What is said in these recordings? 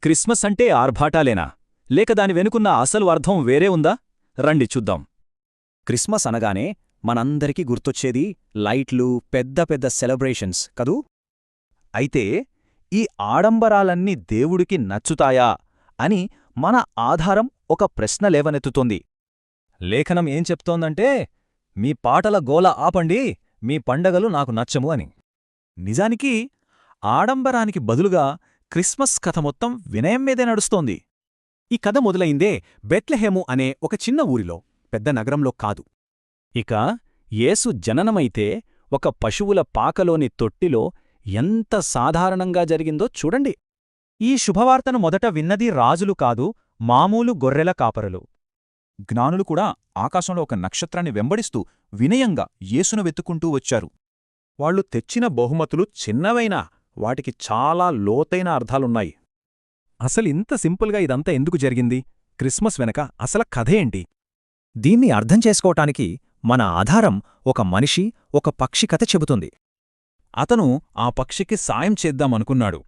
Christmas అంటే ఆర్భాటాలేనా లేక దాని వెనుకున్న అసలు అర్థం వేరే ఉందా? రండి చూద్దాం. క్రిస్మస్ అనగానే మనందరికీ గుర్తొచ్చేది లైట్లు, పెద్ద పెద్ద సెలబ్రేషన్స్ కదూ. అయితే ఈ ఆడంబరాలన్నీ దేవుడికి నచ్చుతాయా అని మన ఆధారం ఒక ప్రశ్న లేవనెత్తుతోంది. లేఖనం ఏం చెప్తోందంటే, మీ పాటల గోల ఆపండి, మీ పండగలు నాకు నచ్చము అని. నిజానికి ఆడంబరానికి బదులుగా క్రిస్మస్ కథ మొత్తం వినయం మీదే నడుస్తోంది. ఈ కథ మొదలైందే బెత్లెహేము అనే ఒక చిన్న ఊరిలో, పెద్ద నగరంలో కాదు. ఇక యేసు జననమైతే ఒక పశువుల పాకలోని తొట్టిలో ఎంత సాధారణంగా జరిగిందో చూడండి. ఈ శుభవార్తను మొదట విన్నది రాజులు కాదు, మామూలు గొర్రెల కాపరులు. జ్ఞానులు కూడా ఆకాశంలో ఒక నక్షత్రాన్ని వెంబడిస్తూ వినయంగా యేసును వెతుక్కుంటూ వచ్చారు. వాళ్ళు తెచ్చిన బహుమతులు చిన్నవైనా వాటికి చాలా లోతైన అర్థాలున్నాయి. అసలింత సింపుల్గా ఇదంతా ఎందుకు జరిగింది? క్రిస్మస్ వెనక అసల కథేంటి? దీన్ని అర్థం చేసుకోవటానికి మన ఆధారం ఒక మనిషి, ఒక పక్షి కథ చెబుతుంది. అతను ఆ పక్షికి సాయం చేద్దామనుకున్నాడు,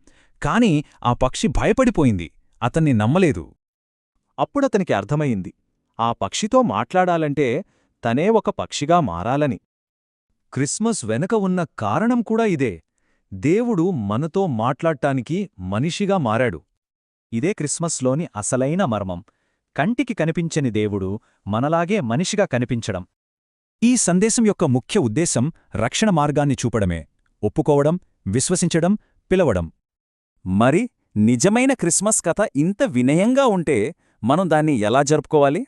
కాని ఆ పక్షి భయపడిపోయింది, అతన్ని నమ్మలేదు. అప్పుడతనికి అర్థమయింది, ఆ పక్షితో మాట్లాడాలంటే తనే ఒక పక్షిగా మారాలని. క్రిస్మస్ వెనక ఉన్న కారణం కూడా ఇదే. దేవుడు మనతో మాట్లాడ్టానికి మనిషిగా మారాడు. ఇదే క్రిస్మస్లోని అసలైన మర్మం. కంటికి కనిపించని దేవుడు మనలాగే మనిషిగా కనిపించడం. ఈ సందేశం యొక్క ముఖ్య ఉద్దేశం రక్షణ మార్గాన్ని చూపడమే. ఒప్పుకోవడం, విశ్వసించడం, పిలవడం. మరి నిజమైన క్రిస్మస్ కథ ఇంత వినయంగా ఉంటే మనం దాన్ని ఎలా జరుపుకోవాలి?